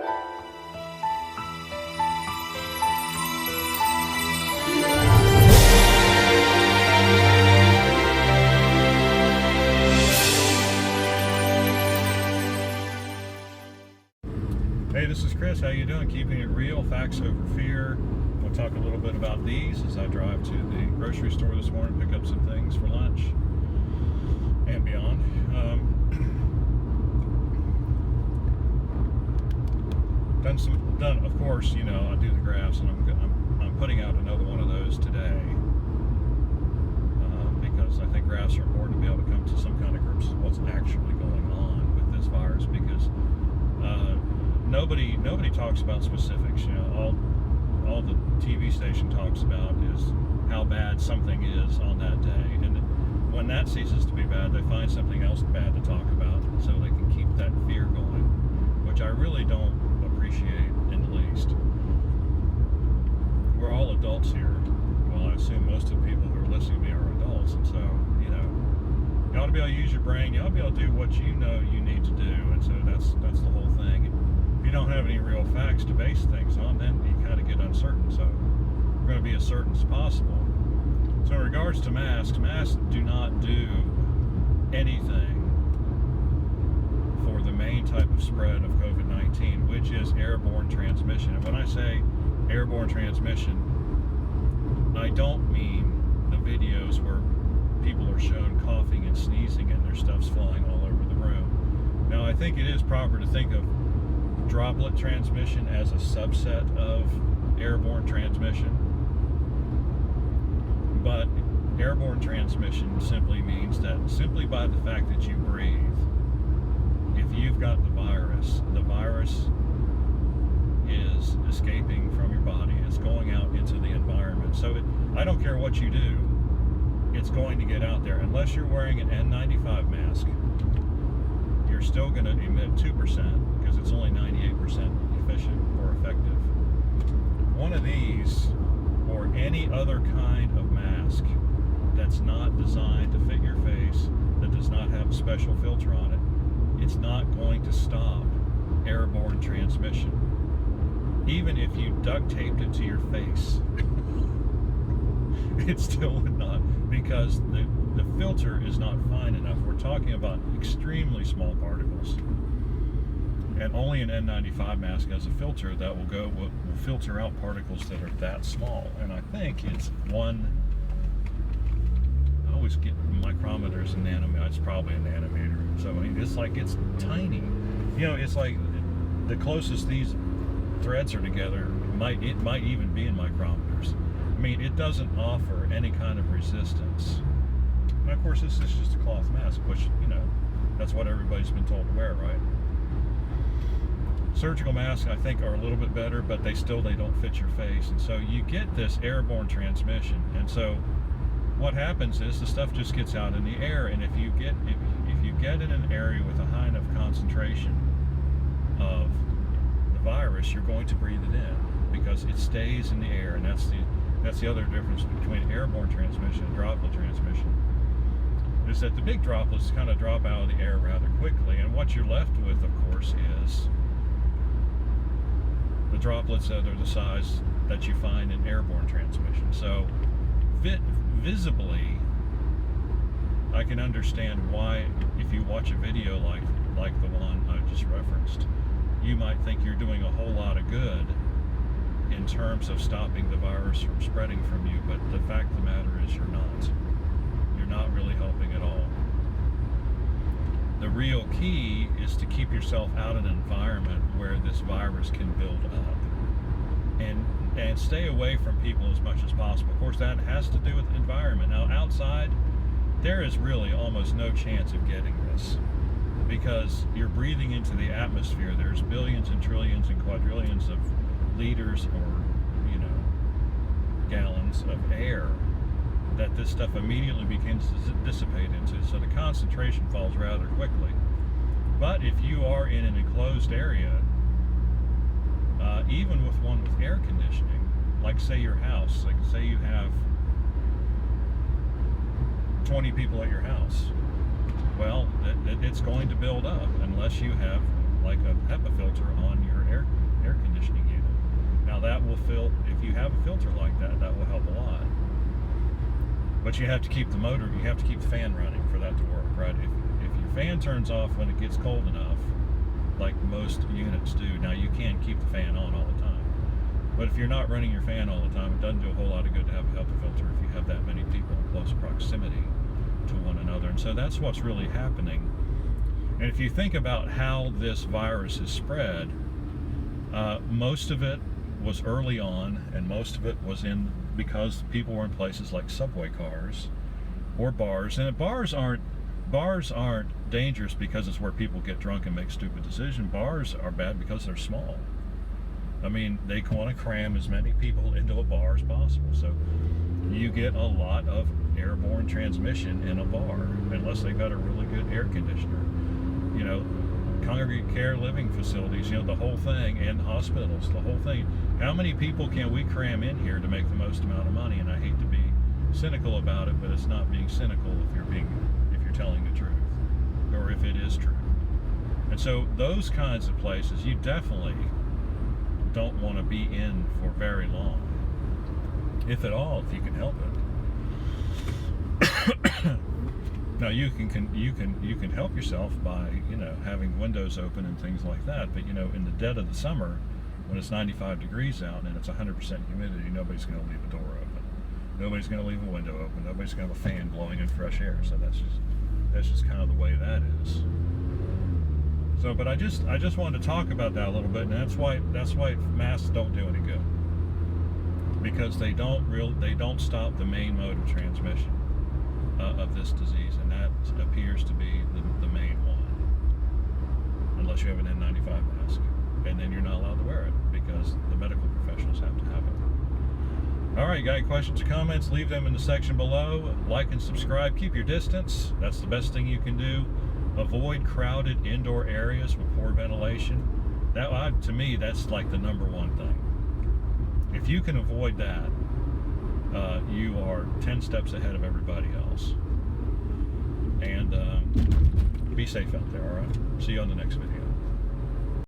Hey, this is Chris. How you doing? Keeping it real, facts over fear. We'll talk a little bit about these as I drive to the grocery store this morning, pick up some things for lunch and beyond. Of course, you know, I do the graphs, and I'm putting out another one of those today because I think graphs are important to be able to come to some kind of grips with what's actually going on with this virus, because nobody talks about specifics. You know, all the TV station talks about is how bad something is on that day, and when that ceases to be bad, they find something else bad to talk about so they can keep that fear going, which I really don't appreciate in the least. We're all adults here. Well, I assume most of the people who are listening to me are adults, and so, you know, you ought to be able to use your brain. You ought to be able to do what you know you need to do, and so that's the whole thing. If you don't have any real facts to base things on, then you kind of get uncertain. So we're going to be as certain as possible. So in regards to masks do not do anything for the main type of spread of COVID-19, which is airborne transmission. And when I say airborne transmission, I don't mean the videos where people are shown coughing and sneezing and their stuff's flying all over the room. Now, I think it is proper to think of droplet transmission as a subset of airborne transmission, but airborne transmission simply means that simply by the fact that you breathe, if you've got the virus is escaping from your body, it's going out into the environment. So I don't care what you do, it's going to get out there. Unless you're wearing an N95 mask, you're still going to emit 2% because it's only 98% efficient or effective. One of these, or any other kind of mask that's not designed to fit your face, that does not have a special filter on it, it's not going to stop airborne transmission. Even if you duct taped it to your face, it still would not, because the filter is not fine enough. We're talking about extremely small particles, and only an N95 mask has a filter that will filter out particles that are that small. And I think it's I always get micrometers and nanometers. It's probably a nanometer. So I mean, it's tiny. You know, it's like the closest these threads are together, it might even be in micrometers. I mean, it doesn't offer any kind of resistance. And of course, this is just a cloth mask, which, you know, that's what everybody's been told to wear, right? Surgical masks, I think, are a little bit better, but they don't fit your face, and so you get this airborne transmission. And so what happens is the stuff just gets out in the air, and if you get in an area with a high enough concentration of the virus, you're going to breathe it in because it stays in the air. And that's the other difference between airborne transmission and droplet transmission, is that the big droplets kind of drop out of the air rather quickly, and what you're left with, of course, is the droplets that are the size that you find in airborne transmission. So visibly, I can understand why, if you watch a video like the one I just referenced, you might think you're doing a whole lot of good in terms of stopping the virus from spreading from you, but the fact of the matter is you're not. You're not really helping at all. The real key is to keep yourself out of an environment where this virus can build up, and stay away from people as much as possible. Of course, that has to do with the environment. Now, outside, there is really almost no chance of getting this, because you're breathing into the atmosphere. There's billions and trillions and quadrillions of liters, or, you know, gallons of air that this stuff immediately begins to dissipate into, so the concentration falls rather quickly. But if you are in an enclosed area, even with one with air conditioning, like say your house, like say you have 20 people at your house, well, it's going to build up unless you have like a HEPA filter on your air air conditioning unit. Now that will if you have a filter like that, that will help a lot. But you have to keep the motor, you have to keep the fan running for that to work, right? If your fan turns off when it gets cold enough, like most units do, now you can keep the fan on all the time. But if you're not running your fan all the time, it doesn't do a whole lot of good to have a HEPA filter if you have that many people in close proximity to one another. And so that's what's really happening. And if you think about how this virus is spread, most of it was early on, and most of it was because people were in places like subway cars or bars. And bars aren't dangerous because it's where people get drunk and make stupid decisions. Bars are bad because they're small. I mean, they want to cram as many people into a bar as possible. So you get a lot of airborne transmission in a bar, unless they've got a really good air conditioner. You know, congregate care living facilities, you know, the whole thing, and hospitals, the whole thing. How many people can we cram in here to make the most amount of money? And I hate to be cynical about it, but it's not being cynical if you're telling the truth, or if it is true. And so those kinds of places, you definitely don't want to be in for very long, if at all, if you can help it. Now you can help yourself by, you know, having windows open and things like that. But, you know, in the dead of the summer, when it's 95 degrees out and it's 100% humidity, nobody's going to leave a door open. Nobody's going to leave a window open. Nobody's going to have a fan blowing in fresh air. So that's just kind of the way that is. So, but I just wanted to talk about that a little bit, and that's why masks don't do any good, because they don't stop the main mode of transmission of this disease, and that appears to be the main one, unless you have an N95 mask, and then you're not allowed to wear it because the medical professionals have to have it. All right, you got any questions or comments? Leave them in the section below. Like and subscribe. Keep your distance. That's the best thing you can do. Avoid crowded indoor areas with poor ventilation. To me, that's like the number one thing. If you can avoid that, you are 10 steps ahead of everybody else. And be safe out there, all right? See you on the next video.